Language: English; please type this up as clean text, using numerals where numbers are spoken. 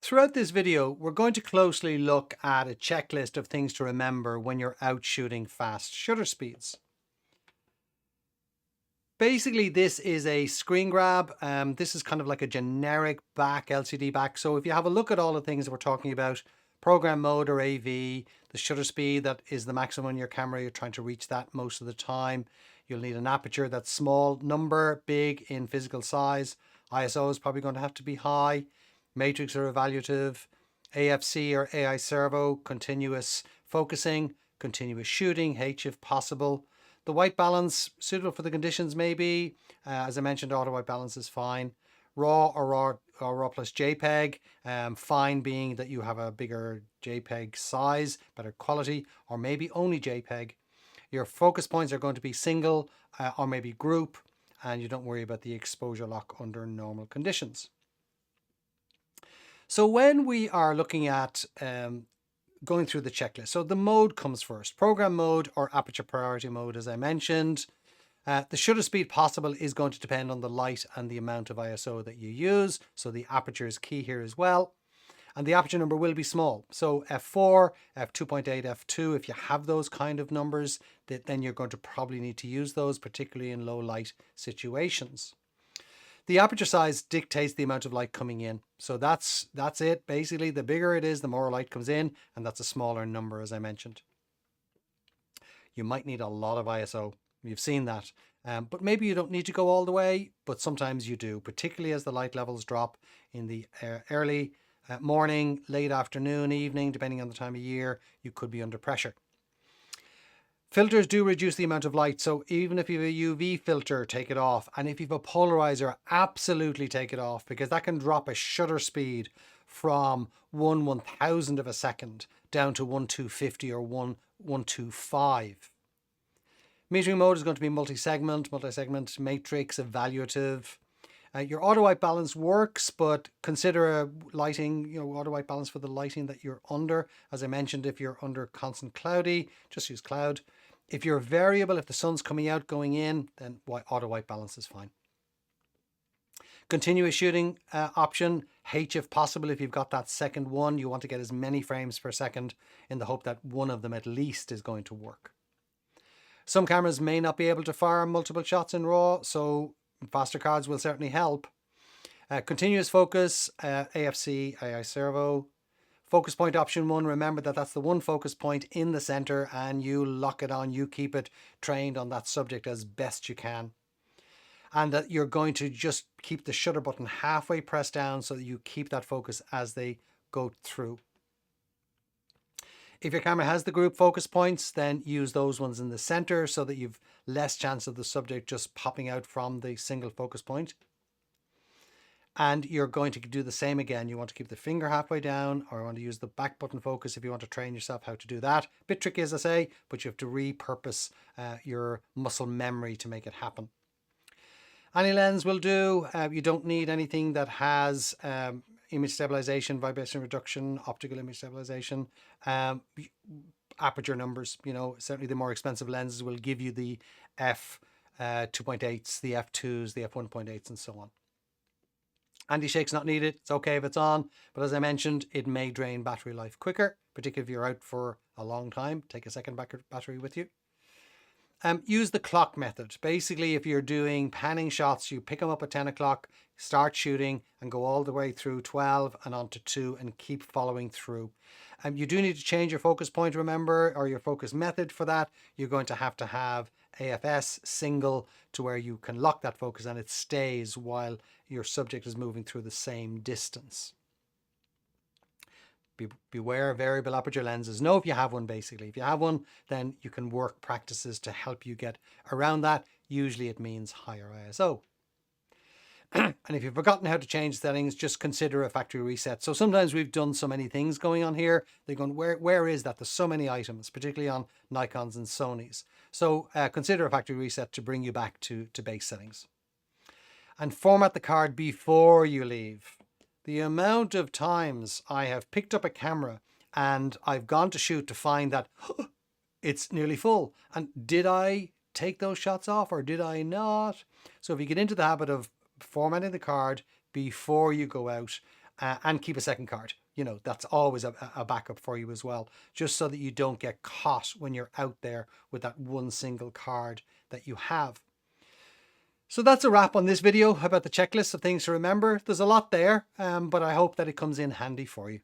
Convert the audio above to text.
Throughout this video, we're going to closely look at a checklist of things to remember when you're out shooting fast shutter speeds. Basically, this is a screen grab. This is kind of like a generic back, LCD back. So if you have a look at all the things that we're talking about, program mode or AV, the shutter speed that is the maximum on your camera, you're trying to reach that most of the time. You'll need an aperture that's small, number, big in physical size. ISO is probably going to have to be high. Matrix or evaluative, AFC or AI servo, continuous focusing, continuous shooting, H if possible. The white balance, suitable for the conditions maybe. As I mentioned, auto white balance is fine. RAW or RAW plus JPEG, fine being that you have a bigger JPEG size, better quality, or maybe only JPEG. Your focus points are going to be single or maybe group, and you don't worry about the exposure lock under normal conditions. So when we are looking at going through the checklist, so the mode comes first, program mode or aperture priority mode, as I mentioned. The shutter speed possible is going to depend on the light and the amount of ISO that you use. So the aperture is key here as well. And the aperture number will be small. So f4, f2.8, f2, if you have those kind of numbers, then you're going to probably need to use those, particularly in low light situations. The aperture size dictates the amount of light coming in. So that's it. Basically, the bigger it is, the more light comes in, and that's a smaller number, as I mentioned. You might need a lot of ISO. You've seen that. But maybe you don't need to go all the way, but sometimes you do, particularly as the light levels drop in the early morning, late afternoon, evening, depending on the time of year, you could be under pressure. Filters do reduce the amount of light, so even if you have a UV filter, take it off. And if you have a polarizer, absolutely take it off, because that can drop a shutter speed from 1/1000 of a second down to 1/250 or 1/125. Metering mode is going to be multi-segment, matrix, evaluative. Your auto white balance works, but consider lighting, auto white balance for the lighting that you're under. As I mentioned, if you're under constant cloudy, just use cloud. If you're variable, if the sun's coming out, going in, then auto white balance is fine. Continuous shooting option, H if possible. If you've got that second one, you want to get as many frames per second in the hope that one of them at least is going to work. Some cameras may not be able to fire multiple shots in RAW, so faster cards will certainly help. Continuous focus, AFC, AI servo. Focus point option 1, remember that that's the one focus point in the center, and you lock it on, you keep it trained on that subject as best you can. And that you're going to just keep the shutter button halfway pressed down so that you keep that focus as they go through. If your camera has the group focus points, then use those ones in the center so that you've less chance of the subject just popping out from the single focus point. And you're going to do the same again. You want to keep the finger halfway down, or you want to use the back button focus if you want to train yourself how to do that. Bit tricky, as I say, but you have to repurpose your muscle memory to make it happen. Any lens will do. You don't need anything that has image stabilization, vibration reduction, optical image stabilization, aperture numbers. Certainly the more expensive lenses will give you the f2.8s, the f2s, the f1.8s, and so on. Anti-shake's not needed. It's okay if it's on, but as I mentioned, it may drain battery life quicker, particularly if you're out for a long time. Take a second battery with you. Use the clock method. Basically, if you're doing panning shots, you pick them up at 10 o'clock, start shooting, and go all the way through 12 and on to 2 and keep following through. You do need to change your focus point, remember, or your focus method for that. You're going to have AFS single to where you can lock that focus and it stays while your subject is moving through the same distance. Beware variable aperture lenses. Know if you have one, basically. If you have one, then you can work practices to help you get around that. Usually it means higher ISO. And if you've forgotten how to change settings, just consider a factory reset. So sometimes we've done so many things going on here. They're going, where is that? There's so many items, particularly on Nikons and Sonys. So consider a factory reset to bring you back to base settings. And format the card before you leave. The amount of times I have picked up a camera and I've gone to shoot to find that it's nearly full. And did I take those shots off or did I not? So if you get into the habit of formatting the card before you go out, and keep a second card. You know, that's always a backup for you as well, just so that you don't get caught when you're out there with that one single card that you have. So that's a wrap on this video about the checklist of things to remember. There's a lot there, but I hope that it comes in handy for you.